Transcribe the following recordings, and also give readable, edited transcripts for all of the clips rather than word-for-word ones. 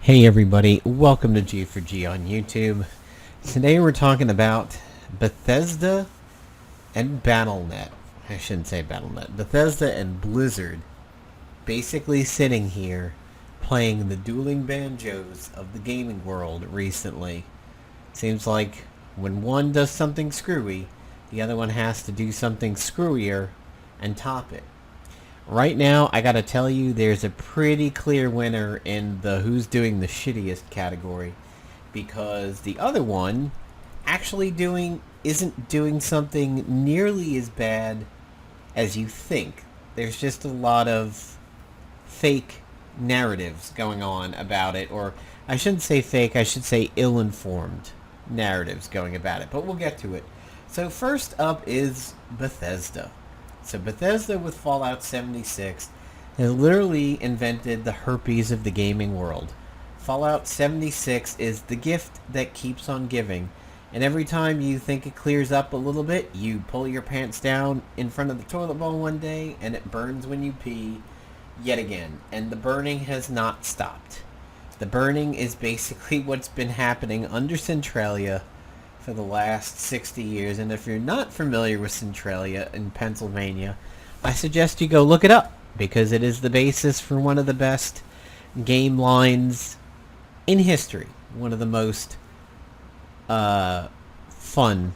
Hey everybody, welcome to G4G on YouTube. Today we're talking about Bethesda and Battle.net. I shouldn't say Battle.net. Bethesda and Blizzard basically sitting here playing the dueling banjos of the gaming world recently. Seems like when one does something screwy, the other one has to do something screwier and top it. Right now, I gotta tell you, there's a pretty clear winner in the who's doing the shittiest category, because the other one actually isn't doing something nearly as bad as you think. There's just a lot of fake narratives going on about it, or I shouldn't say fake, I should say ill-informed narratives going about it, but we'll get to it. So first up is Bethesda. So Bethesda with Fallout 76 has literally invented the herpes of the gaming world. Fallout 76 is the gift that keeps on giving. And every time you think it clears up a little bit, you pull your pants down in front of the toilet bowl one day and it burns when you pee yet again. And the burning has not stopped. The burning is basically what's been happening under Centralia for the last 60 years, and if you're not familiar with Centralia in Pennsylvania, I suggest you go look it up, because it is the basis for one of the best game lines in history. One of the most fun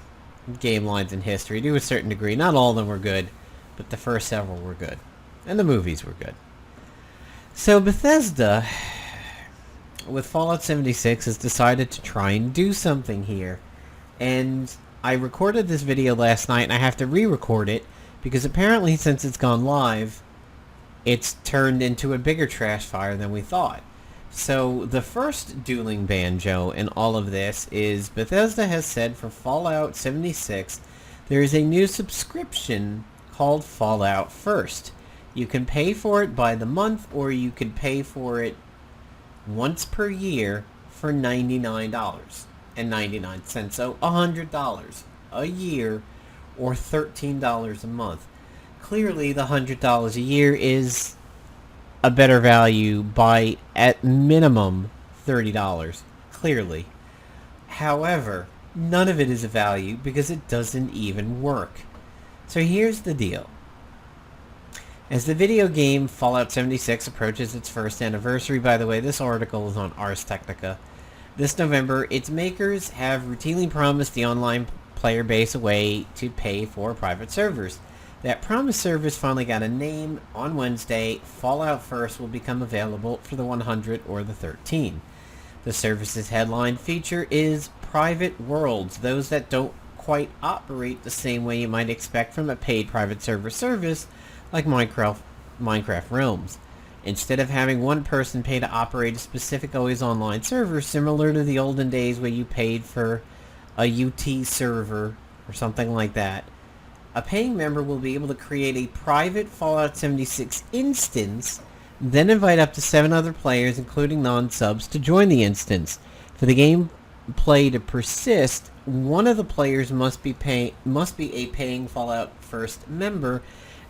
game lines in history, to a certain degree. Not all of them were good, but the first several were good. And the movies were good. So Bethesda, with Fallout 76, has decided to try and do something here. And I recorded this video last night, and I have to re-record it, because apparently since it's gone live, it's turned into a bigger trash fire than we thought. So the first dueling banjo in all of this is Bethesda has said for Fallout 76, there is a new subscription called Fallout First. You can pay for it by the month, or you could pay for it once per year for $99.99. So $100 a year, or $13 a month. Clearly the $100 a year is a better value by at minimum $30, clearly. However, none of it is a value because it doesn't even work. So here's the deal. As the video game Fallout 76 approaches its first anniversary, by the way, this article is on Ars Technica, this November, its makers have routinely promised the online player base a way to pay for private servers. That promised service finally got a name on Wednesday. Fallout First will become available for the 100 or the 13. The service's headline feature is private worlds, those that don't quite operate the same way you might expect from a paid private server service like Minecraft Realms. Instead of having one person pay to operate a specific always online server, similar to the olden days where you paid for a UT server or something like that, a paying member will be able to create a private Fallout 76 instance, then invite up to 7 other players, including non-subs, to join the instance. For the gameplay to persist, one of the players must be a paying Fallout First member.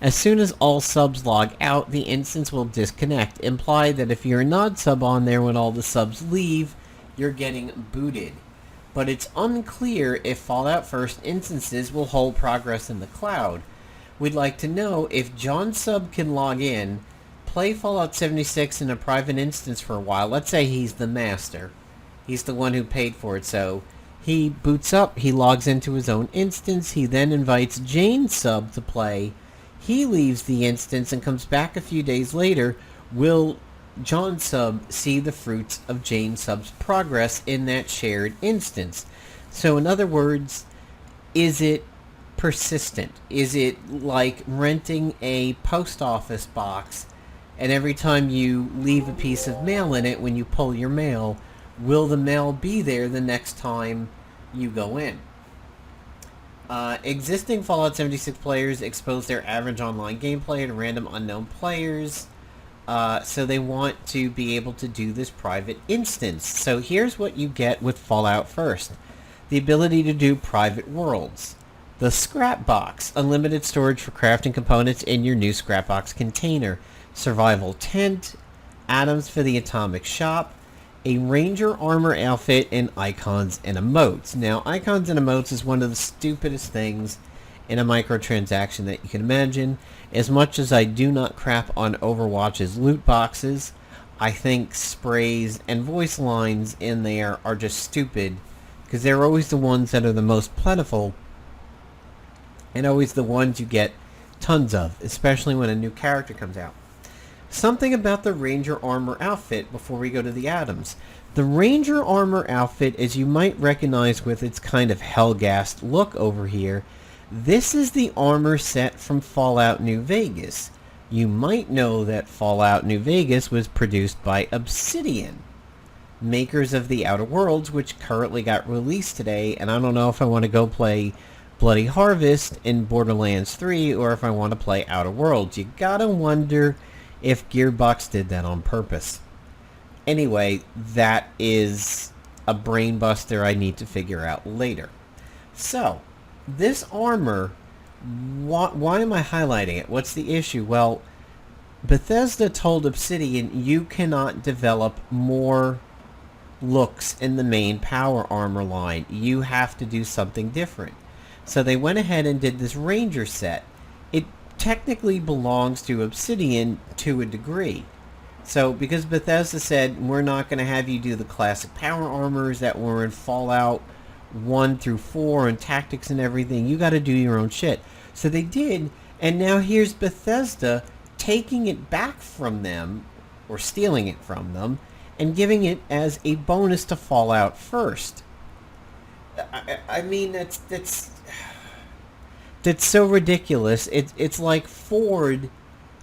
As soon as all subs log out, the instance will disconnect. Imply that if you're a non-sub on there when all the subs leave, you're getting booted. But it's unclear if Fallout First instances will hold progress in the cloud. We'd like to know if John Sub can log in, play Fallout 76 in a private instance for a while. Let's say he's the master. He's the one who paid for it, so he boots up, he logs into his own instance, he then invites Jane Sub to play. He leaves the instance and comes back a few days later. Will John Sub see the fruits of Jane Sub's progress in that shared instance? So in other words, is it persistent? Is it like renting a post office box, and every time you leave a piece of mail in it, when you pull your mail, will the mail be there the next time you go in? Existing Fallout 76 players expose their average online gameplay to random unknown players, so they want to be able to do this private instance. So here's what you get with Fallout First. The ability to do private worlds. The Scrap Box, unlimited storage for crafting components in your new Scrap Box container. Survival Tent, atoms for the atomic shop, a ranger armor outfit, and icons and emotes. Now, icons and emotes is one of the stupidest things in a microtransaction that you can imagine. As much as I do not crap on Overwatch's loot boxes, I think sprays and voice lines in there are just stupid, because they're always the ones that are the most plentiful, and always the ones you get tons of, especially when a new character comes out. Something about the Ranger Armor outfit before we go to the atoms. The Ranger Armor outfit, as you might recognize with its kind of hellgast look over here, this is the armor set from Fallout New Vegas. You might know that Fallout New Vegas was produced by Obsidian, makers of the Outer Worlds, which currently got released today, and I don't know if I want to go play Bloody Harvest in Borderlands 3 or if I want to play Outer Worlds. You gotta wonder if Gearbox did that on purpose. Anyway, that is a brain buster I need to figure out later. So, this armor, why am I highlighting it? What's the issue? Well, Bethesda told Obsidian you cannot develop more looks in the main power armor line. You have to do something different. So they went ahead and did this Ranger set. It technically belongs to Obsidian to a degree. So because Bethesda said we're not going to have you do the classic power armors that were in Fallout 1 through 4 and tactics and everything, you got to do your own shit. So they did, and now here's Bethesda taking it back from them, or stealing it from them, and giving it as a bonus to Fallout First. I mean, that's so ridiculous. It's like Ford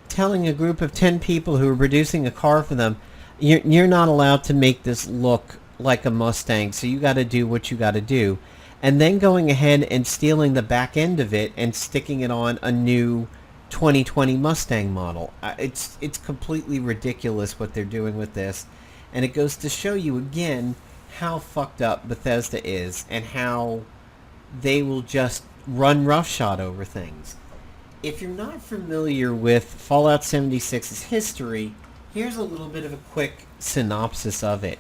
telling a group of 10 people who are producing a car for them, you're not allowed to make this look like a Mustang, so you got to do what you got to do. And then going ahead and stealing the back end of it and sticking it on a new 2020 Mustang model. It's completely ridiculous what they're doing with this. And it goes to show you again how fucked up Bethesda is and how they will just run roughshod over things. If you're not familiar with Fallout 76's history, here's a little bit of a quick synopsis of it.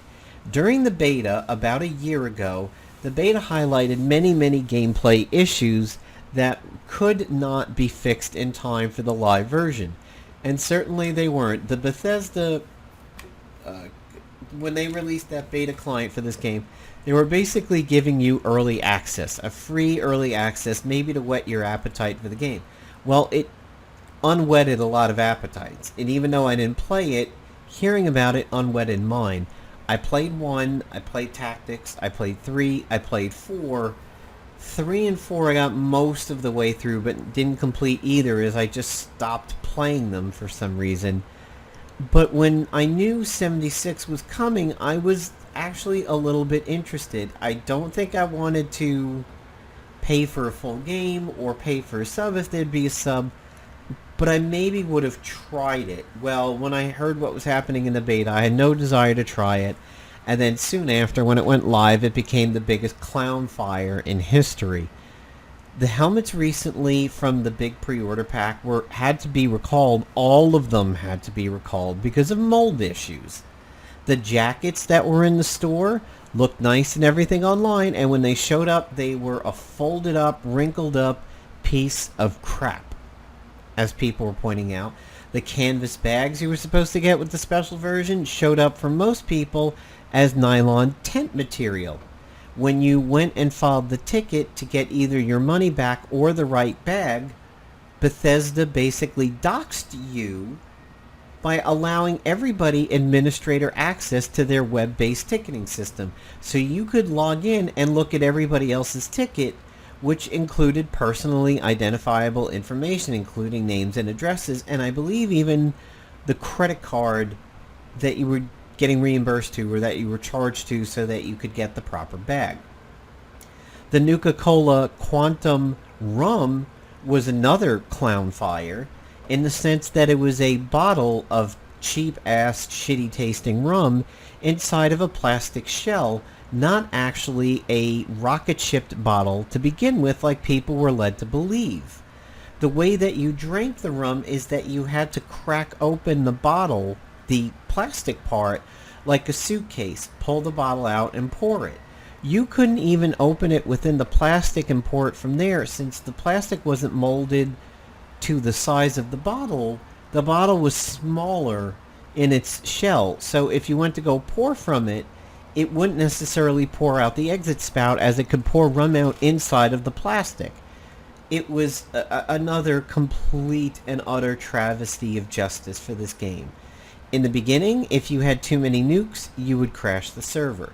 During the beta, about a year ago, the beta highlighted many gameplay issues that could not be fixed in time for the live version. And certainly they weren't. The Bethesda, when they released that beta client for this game, they were basically giving you early access, a free early access, maybe to whet your appetite for the game. Well, it unwhetted a lot of appetites. And even though I didn't play it, hearing about it unwhetted mine. I played 1, I played Tactics, I played 3, I played 4. 3 and 4 I got most of the way through, but didn't complete either as I just stopped playing them for some reason. But when I knew 76 was coming, I was actually a little bit interested. I don't think I wanted to pay for a full game or pay for a sub if there'd be a sub, but I maybe would have tried it. Well, when I heard what was happening in the beta, I had no desire to try it, and then soon after, when it went live, it became the biggest clown fire in history. The helmets recently from the big pre-order pack had to be recalled. All of them had to be recalled because of mold issues. The jackets that were in the store looked nice and everything online, and when they showed up, they were a folded up, wrinkled up piece of crap, as people were pointing out. The canvas bags you were supposed to get with the special version showed up for most people as nylon tent material. When you went and filed the ticket to get either your money back or the right bag, Bethesda basically doxed you by allowing everybody administrator access to their web-based ticketing system. So you could log in and look at everybody else's ticket, which included personally identifiable information, including names and addresses, and I believe even the credit card that you were getting reimbursed to or that you were charged to so that you could get the proper bag. The Nuka-Cola Quantum Rum was another clown fire in the sense that it was a bottle of cheap-ass, shitty-tasting rum inside of a plastic shell, not actually a rocket-shipped bottle to begin with like people were led to believe. The way that you drank the rum is that you had to crack open the bottle, the plastic part, like a suitcase, pull the bottle out and pour it. You couldn't even open it within the plastic and pour it from there, since the plastic wasn't molded to the size of the bottle. The bottle was smaller in its shell, so if you went to go pour from it, it wouldn't necessarily pour out the exit spout, as it could pour rum out inside of the plastic. It was another complete and utter travesty of justice for this game. In the beginning, if you had too many nukes, you would crash the server.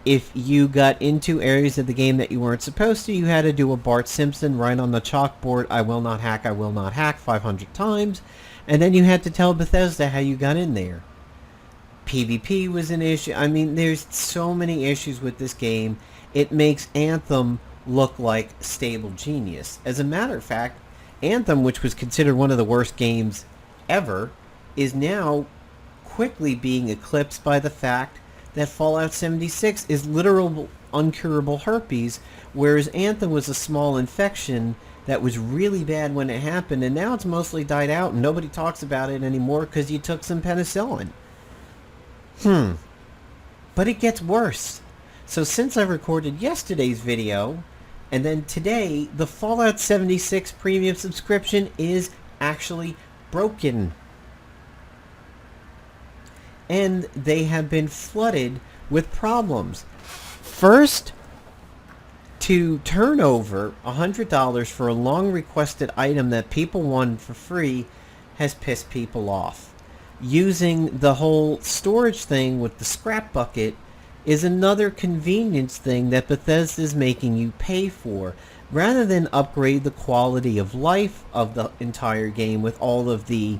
If you got into areas of the game that you weren't supposed to, you had to do a Bart Simpson right on the chalkboard, I will not hack, 500 times, and then you had to tell Bethesda how you got in there. PvP was an issue. I mean, there's so many issues with this game. It makes Anthem look like stable genius. As a matter of fact, Anthem, which was considered one of the worst games ever, is now quickly being eclipsed by the fact that Fallout 76 is literal uncurable herpes, whereas Anthem was a small infection that was really bad when it happened, and now it's mostly died out and nobody talks about it anymore because you took some penicillin. But it gets worse. So since I recorded yesterday's video, and then today, the Fallout 76 premium subscription is actually broken. And they have been flooded with problems. First, to turn over $100 for a long requested item that people wanted for free has pissed people off. Using the whole storage thing with the scrap bucket is another convenience thing that Bethesda is making you pay for, rather than upgrade the quality of life of the entire game with all of the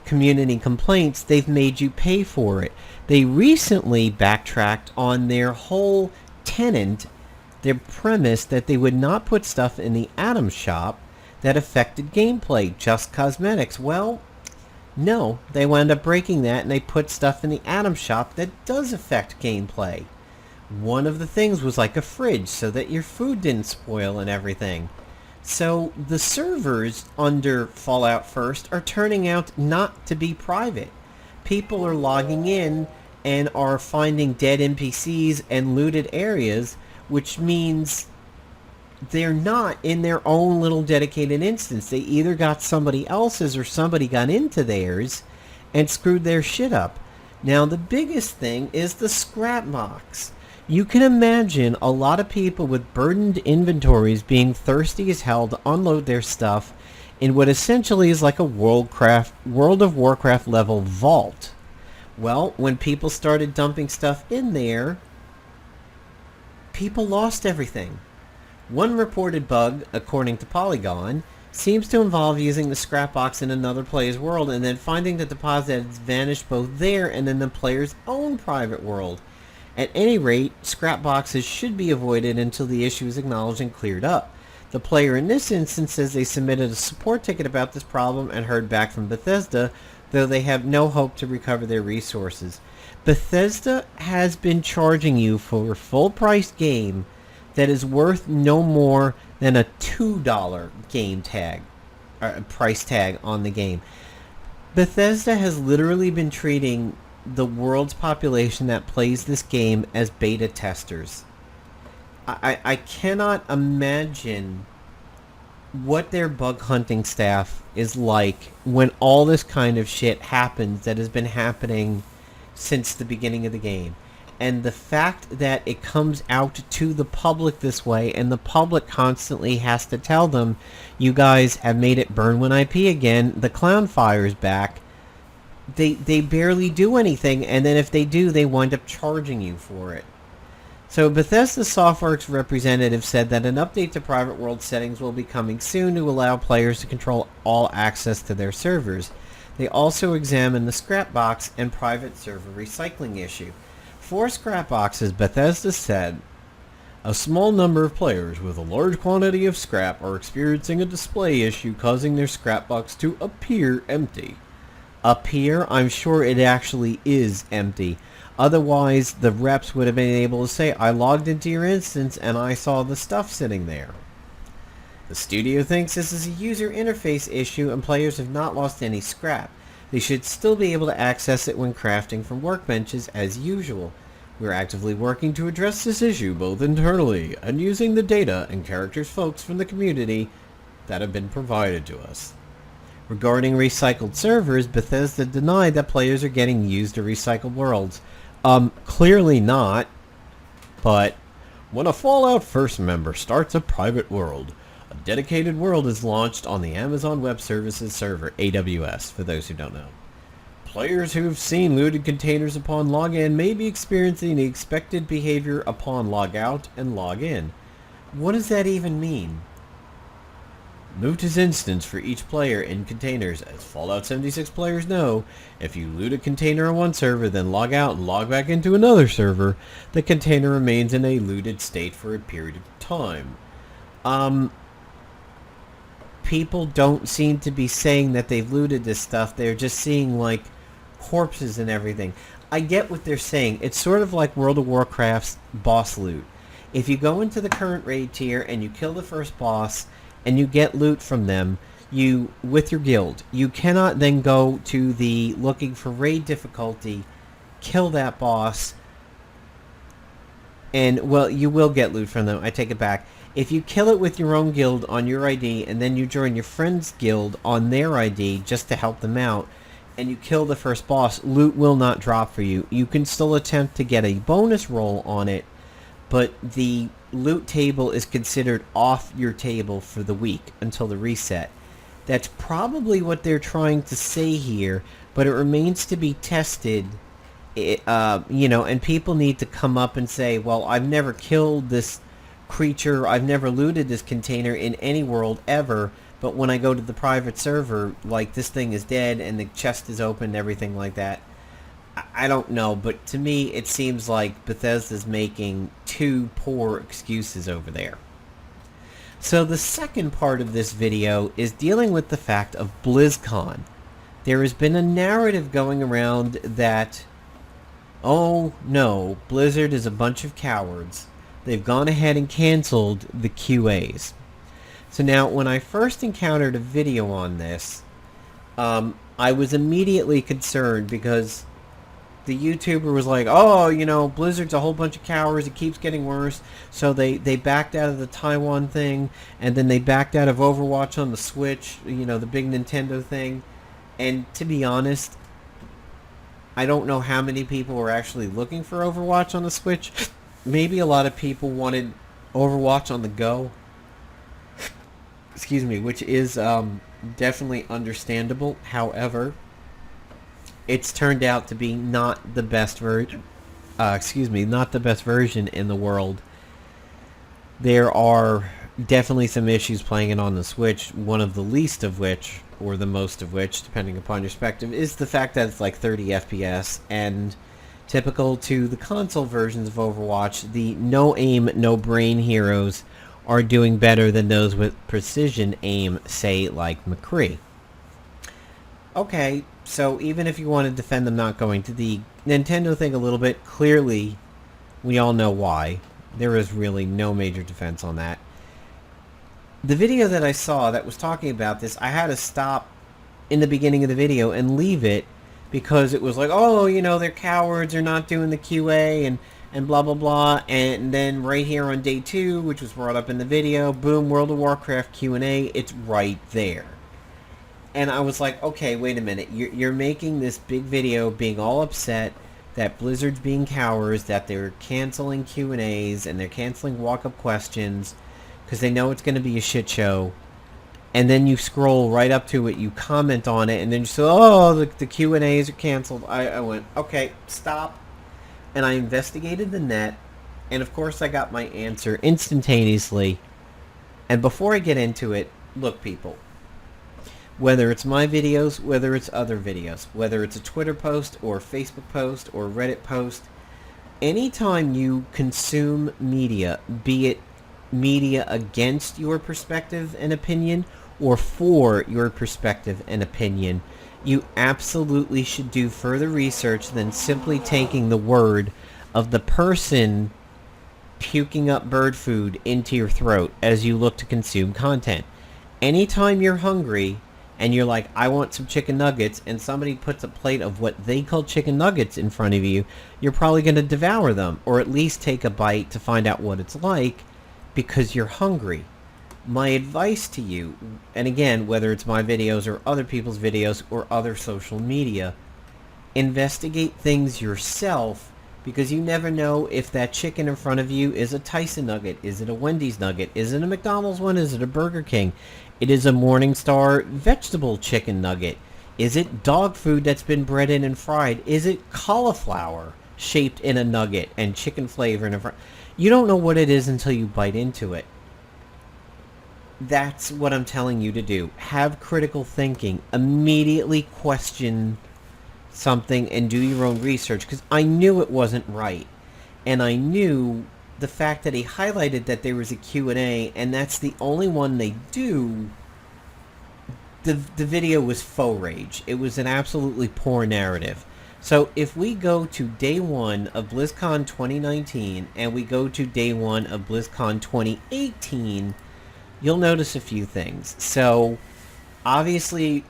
community complaints. They've made you pay for it. They recently backtracked on their whole tenant, their premise that they would not put stuff in the item shop that affected gameplay, just cosmetics. Well, no, they wound up breaking that, and they put stuff in the item shop that does affect gameplay. One of the things was like a fridge, so that your food didn't spoil and everything. So the servers under Fallout First are turning out not to be private. People are logging in and are finding dead NPCs and looted areas, which means they're not in their own little dedicated instance. They either got somebody else's or somebody got into theirs and screwed their shit up. Now, the biggest thing is the scrap box. You can imagine a lot of people with burdened inventories being thirsty as hell to unload their stuff in what essentially is like a World of Warcraft level vault. Well, when people started dumping stuff in there, people lost everything. One reported bug, according to Polygon, seems to involve using the scrap box in another player's world and then finding the deposit has vanished both there and in the player's own private world. At any rate, scrap boxes should be avoided until the issue is acknowledged and cleared up. The player in this instance says they submitted a support ticket about this problem and heard back from Bethesda, though they have no hope to recover their resources. Bethesda has been charging you for a full-priced game that is worth no more than a $2 game tag, or price tag on the game. Bethesda has literally been treating the world's population that plays this game as beta testers. I cannot imagine what their bug hunting staff is like when all this kind of shit happens that has been happening since the beginning of the game. And the fact that it comes out to the public this way, and the public constantly has to tell them, you guys have made it burn when IP again, the clown fire's back. They barely do anything, and then if they do, they wind up charging you for it. So Bethesda Softworks representative said that an update to private world settings will be coming soon to allow players to control all access to their servers. They also examined the scrap box and private server recycling issue. For scrap boxes, Bethesda said, a small number of players with a large quantity of scrap are experiencing a display issue causing their scrap box to appear empty. Appear? I'm sure it actually is empty. Otherwise, the reps would have been able to say, I logged into your instance and I saw the stuff sitting there. The studio thinks this is a user interface issue and players have not lost any scrap. They should still be able to access it when crafting from workbenches as usual. We're actively working to address this issue both internally and using the data and characters folks from the community that have been provided to us. Regarding recycled servers, Bethesda denied that players are getting used to recycled worlds. Clearly not, but when a Fallout First member starts a private world, a dedicated world is launched on the Amazon Web Services server, AWS, for those who don't know. Players who have seen looted containers upon login may be experiencing the expected behavior upon logout and login. What does that even mean? Loot is instanced for each player in containers. As Fallout 76 players know, if you loot a container on one server, then log out and log back into another server, the container remains in a looted state for a period of time. People don't seem to be saying that they've looted this stuff. They're just seeing, like, corpses and everything. I get what they're saying. It's sort of like World of Warcraft's boss loot. If you go into the current raid tier and you kill the first boss and you get loot from them, with your guild, you cannot then go to the looking for raid difficulty, kill that boss, and, well, you will get loot from them. I take it back. If you kill it with your own guild on your ID and then you join your friend's guild on their ID just to help them out, and you kill the first boss, loot will not drop for you. You can still attempt to get a bonus roll on it, but the loot table is considered off your table for the week until the reset. That's probably what they're trying to say here, but it remains to be tested. And people need to come up and say, well, I've never killed this creature, I've never looted this container in any world ever, but when I go to the private server, like, this thing is dead and the chest is open and everything like that. I don't know, but to me it seems like Bethesda's making two poor excuses over there. So the second part of this video is dealing with the fact of BlizzCon. There has been a narrative going around that, oh no, Blizzard is a bunch of cowards. They've gone ahead and canceled the QAs. So now, when I first encountered a video on this, I was immediately concerned because the YouTuber was like, oh, Blizzard's a whole bunch of cowards, it keeps getting worse. So they backed out of the Taiwan thing, and then they backed out of Overwatch on the Switch, the big Nintendo thing. And to be honest, I don't know how many people were actually looking for Overwatch on the Switch. Maybe a lot of people wanted Overwatch on the go. Excuse me, which is definitely understandable. However, it's turned out to be not the best version. Not the best version in the world. There are definitely some issues playing it on the Switch. One of the least of which, or the most of which, depending upon your perspective, is the fact that it's like 30 FPS, and typical to the console versions of Overwatch, the no aim, no brain heroes are doing better than those with precision aim, say like McCree. Okay, so even if you want to defend them not going to the Nintendo thing a little bit, clearly we all know why. There is really no major defense on that. The video that I saw that was talking about this, I had to stop in the beginning of the video and leave it because it was like, oh, they're cowards, they're not doing the QA, and blah, blah, blah. And then right here on day 2, which was brought up in the video, boom, World of Warcraft Q&A, it's right there. And I was like, okay, wait a minute. You're making this big video being all upset that Blizzard's being cowards, that they're canceling Q&As, and they're canceling walk-up questions because they know it's going to be a shit show. And then you scroll right up to it, you comment on it, and then you say, oh, the Q&As are canceled. I went, okay, stop. And I investigated the net, and of course I got my answer instantaneously. And before I get into it, look people, whether it's my videos, whether it's other videos, whether it's a Twitter post or Facebook post or Reddit post, anytime you consume media, be it media against your perspective and opinion or for your perspective and opinion, you absolutely should do further research than simply taking the word of the person puking up bird food into your throat as you look to consume content. Anytime you're hungry and you're like, I want some chicken nuggets, and somebody puts a plate of what they call chicken nuggets in front of you, you're probably going to devour them, or at least take a bite to find out what it's like, because you're hungry. My advice to you, and again, whether it's my videos or other people's videos or other social media, investigate things yourself, because you never know if that chicken in front of you is a Tyson nugget, is it a Wendy's nugget, is it a McDonald's one, is it a Burger King, it is a Morningstar vegetable chicken nugget, is it dog food that's been breaded and fried, is it cauliflower shaped in a nugget and chicken flavor in a fry. You don't know what it is until you bite into it. That's what I'm telling you to do. Have critical thinking. Immediately question something and do your own research, because I knew it wasn't right, and I knew the fact that he highlighted that there was a Q&A, and that's the only one they do. The video was faux rage. It was an absolutely poor narrative. So if we go to day one of BlizzCon 2019 and we go to day one of BlizzCon 2018, you'll notice a few things. So obviously,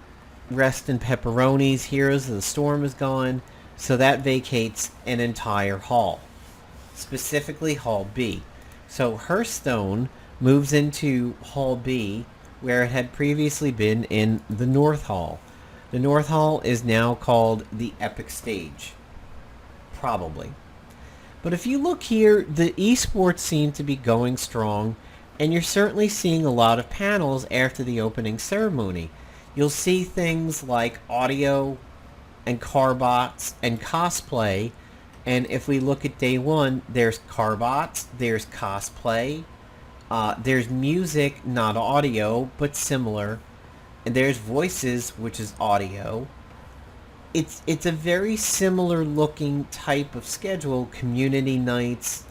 Rest in Pepperoni's Heroes of the Storm is gone, so that vacates an entire hall, specifically Hall B. So Hearthstone moves into Hall B, where it had previously been in the North Hall. The North Hall is now called the Epic Stage, probably. But if you look here, the esports seem to be going strong, and you're certainly seeing a lot of panels after the opening ceremony. You'll see things like audio and carbots and cosplay. And if we look at day one, there's carbots, there's cosplay, there's music, not audio, but similar. And there's voices, which is audio. It's a very similar looking type of schedule, community nights.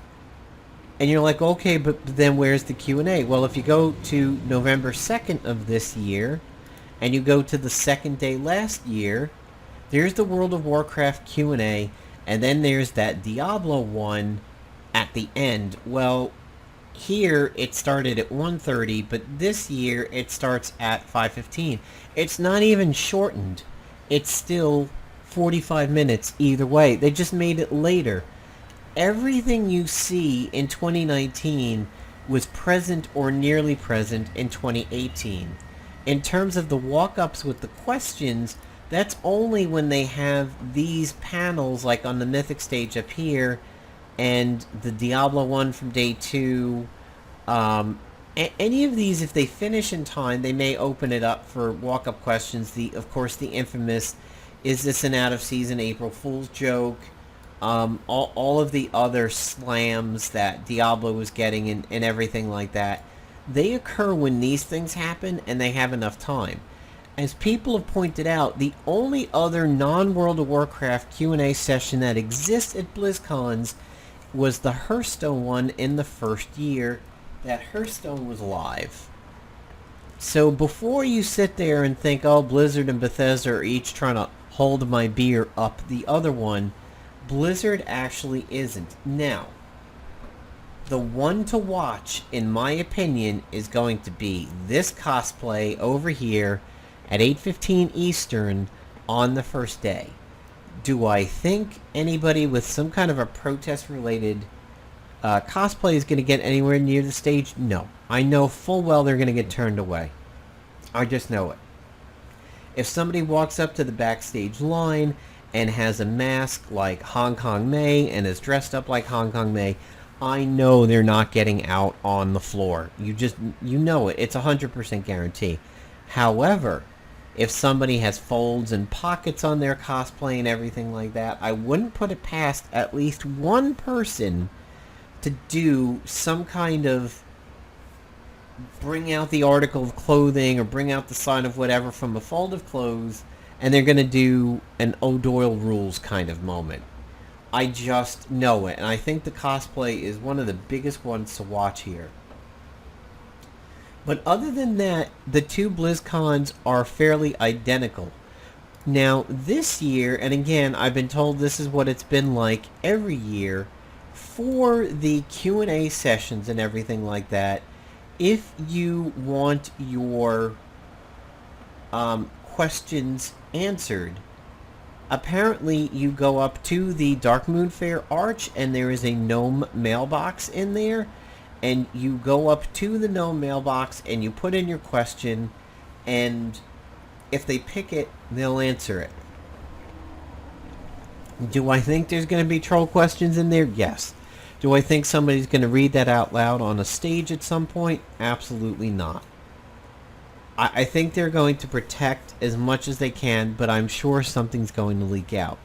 And you're like, okay, but then where's the Q&A? Well, if you go to November 2nd of this year, and you go to the second day last year, there's the World of Warcraft Q&A, and then there's that Diablo one at the end. Well, here it started at 1:30, but this year it starts at 5:15. It's not even shortened. It's still 45 minutes either way. They just made it later. Everything you see in 2019 was present or nearly present in 2018. In terms of the walk-ups with the questions, that's only when they have these panels, like on the Mythic stage up here, and the Diablo one from day 2. Any of these, if they finish in time, they may open it up for walk-up questions. Of course, the infamous, is this an out-of-season April Fool's joke? All of the other slams that Diablo was getting and everything like that. They occur when these things happen and they have enough time. As people have pointed out, the only other non-World of Warcraft Q&A session that exists at BlizzCons was the Hearthstone one in the first year that Hearthstone was live. So before you sit there and think, oh, Blizzard and Bethesda are each trying to hold my beer up the other one, Blizzard actually isn't. Now, the one to watch, in my opinion, is going to be this cosplay over here at 8:15 Eastern on the first day. Do I think anybody with some kind of a protest-related cosplay is going to get anywhere near the stage? No. I know full well they're going to get turned away. I just know it. If somebody walks up to the backstage line and has a mask like Hong Kong May and is dressed up like Hong Kong May, I know they're not getting out on the floor. You know it. It's 100% guarantee. However, if somebody has folds and pockets on their cosplay and everything like that, I wouldn't put it past at least one person to do some kind of bring out the article of clothing or bring out the sign of whatever from a fold of clothes, and they're going to do an O'Doyle rules kind of moment. I just know it, and I think the cosplay is one of the biggest ones to watch here. But other than that, the two BlizzCons are fairly identical. Now, this year, and again, I've been told this is what it's been like every year, for the Q&A sessions and everything like that, if you want your questions answered. Apparently, you go up to the Dark Moon Fair Arch, and there is a gnome mailbox in there. And you go up to the gnome mailbox, and you put in your question, and if they pick it, they'll answer it. Do I think there's going to be troll questions in there? Yes. Do I think somebody's going to read that out loud on a stage at some point? Absolutely not. I think they're going to protect as much as they can, but I'm sure something's going to leak out.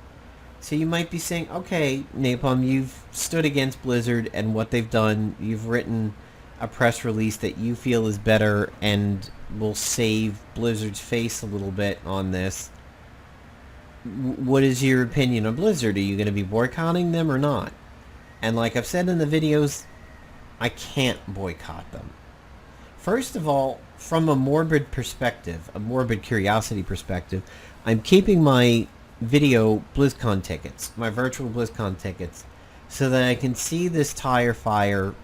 So you might be saying, okay, Napalm, you've stood against Blizzard and what they've done. You've written a press release that you feel is better and will save Blizzard's face a little bit on this. What is your opinion on Blizzard? Are you going to be boycotting them or not? And like I've said in the videos, I can't boycott them. First of all, from a morbid perspective, a morbid curiosity perspective, I'm keeping my video Blizzcon tickets, my virtual Blizzcon tickets, so that I can see this tire fire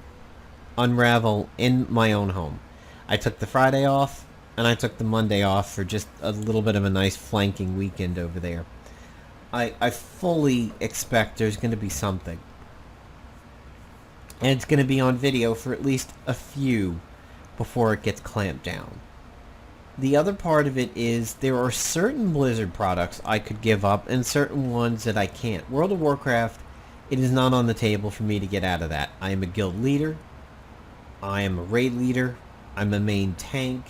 unravel in my own home. I took the Friday off, and I took the Monday off for just a little bit of a nice flanking weekend over there. I fully expect there's going to be something. And it's going to be on video for at least a few before it gets clamped down. The other part of it is there are certain Blizzard products I could give up and certain ones that I can't. World of Warcraft, it is not on the table for me to get out of that. I am a guild leader. I am a raid leader. I'm a main tank.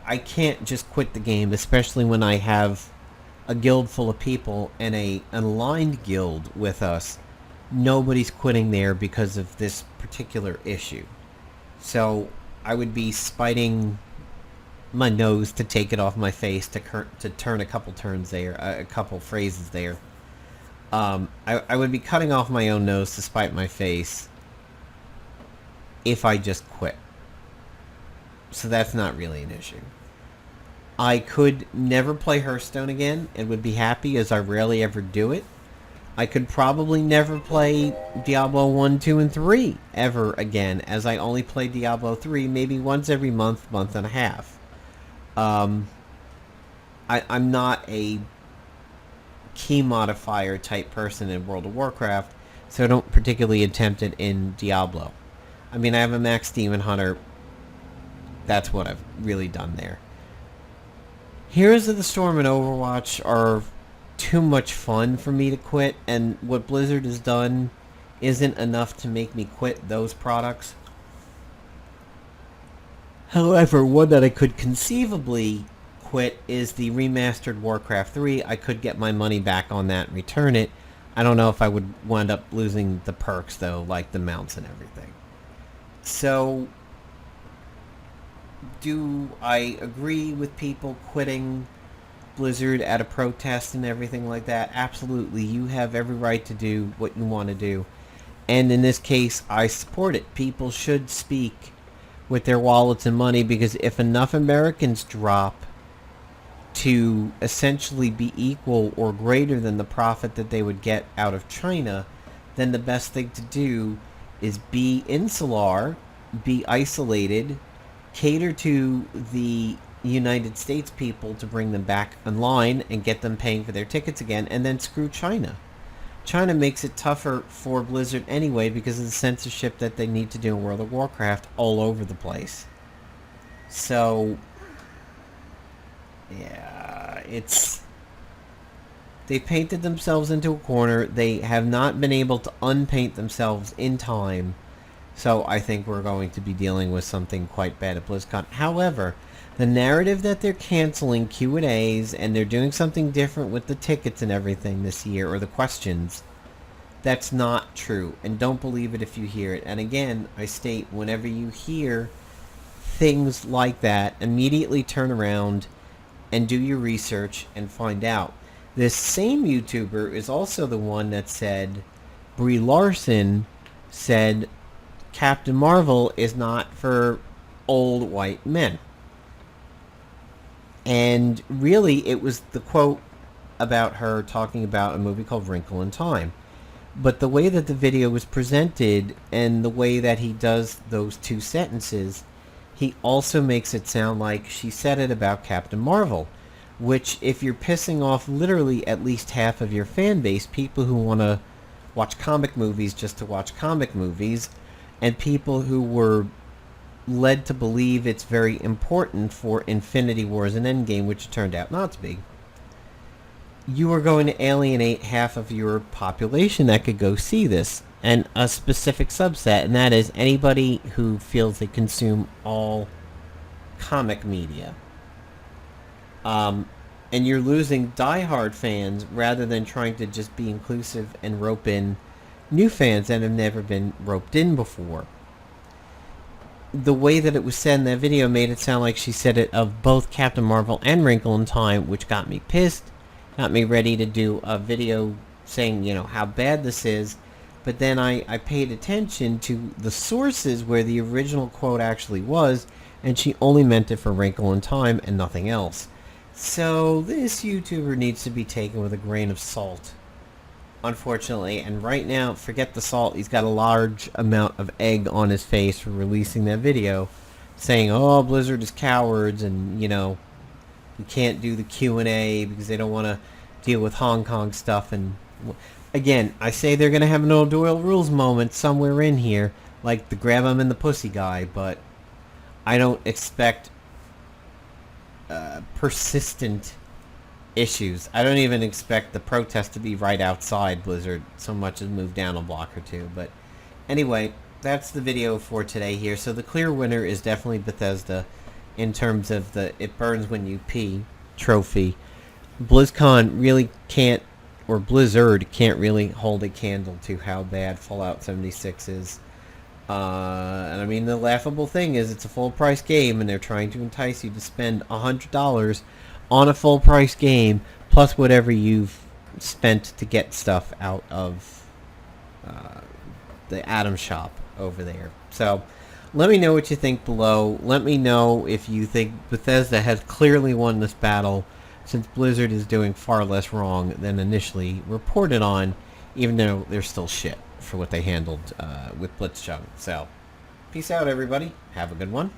I can't just quit the game, especially when I have a guild full of people and an aligned guild with us. Nobody's quitting there because of this particular issue. So I would be spiting my nose to take it off my face to turn a couple turns there, a couple phrases there. I would be cutting off my own nose to spite my face if I just quit. So that's not really an issue. I could never play Hearthstone again and would be happy, as I rarely ever do it. I could probably never play Diablo 1, 2, and 3 ever again, as I only play Diablo 3 maybe once every month and a half. I'm not a key modifier type person in World of Warcraft, so I don't particularly attempt it in Diablo. I mean, I have a max Demon Hunter. That's what I've really done there. Heroes of the Storm and Overwatch are too much fun for me to quit, and what Blizzard has done isn't enough to make me quit those products. However, one that I could conceivably quit is the remastered Warcraft 3. I could get my money back on that and return it. I don't know if I would wind up losing the perks, though, like the mounts and everything. So, do I agree with people quitting Blizzard at a protest and everything like that? Absolutely. You have every right to do what you want to do. And in this case, I support it. People should speak with their wallets and money, because if enough Americans drop to essentially be equal or greater than the profit that they would get out of China, then the best thing to do is be insular, be isolated, cater to the United States people to bring them back online and get them paying for their tickets again, and then screw China. China makes it tougher for Blizzard anyway because of the censorship that they need to do in World of Warcraft all over the place. So, yeah, they painted themselves into a corner. They have not been able to unpaint themselves in time. So I think we're going to be dealing with something quite bad at BlizzCon. However, the narrative that they're canceling Q&As and they're doing something different with the tickets and everything this year, or the questions, that's not true. And don't believe it if you hear it. And again, I state, whenever you hear things like that, immediately turn around and do your research and find out. This same YouTuber is also the one that said, Brie Larson said, Captain Marvel is not for old white men. And really, it was the quote about her talking about a movie called Wrinkle in Time. But the way that the video was presented and the way that he does those two sentences, he also makes it sound like she said it about Captain Marvel, which, if you're pissing off literally at least half of your fan base, people who want to watch comic movies just to watch comic movies, and people who were led to believe it's very important for Infinity Wars and Endgame, which it turned out not to be, you are going to alienate half of your population that could go see this, and a specific subset, and that is anybody who feels they consume all comic media. And you're losing diehard fans rather than trying to just be inclusive and rope in new fans that have never been roped in before. The way that it was said in that video made it sound like she said it of both Captain Marvel and Wrinkle in Time, which got me pissed, got me ready to do a video saying, how bad this is. But then I paid attention to the sources where the original quote actually was, and she only meant it for Wrinkle in Time and nothing else. So this YouTuber needs to be taken with a grain of salt, unfortunately. And right now, forget the salt, he's got a large amount of egg on his face for releasing that video, saying, oh, Blizzard is cowards, and, you can't do the Q&A because they don't want to deal with Hong Kong stuff. And again, I say they're going to have an old Doyle Rules moment somewhere in here, like the grab 'em in the pussy guy, but I don't expect persistent issues. I don't even expect the protest to be right outside Blizzard so much as move down a block or two. But anyway, that's the video for today here. So the clear winner is definitely Bethesda in terms of the it burns when you pee trophy. Blizzcon really can't, or Blizzard can't really hold a candle to how bad Fallout 76 is. And I mean, the laughable thing is it's a full price game and they're trying to entice you to spend $100 on a full price game plus whatever you've spent to get stuff out of the Atom Shop over there. So let me know what you think below. Let me know if you think Bethesda has clearly won this battle, since Blizzard is doing far less wrong than initially reported on, even though they're still shit for what they handled with Blitzchung. So, peace out, everybody. Have a good one.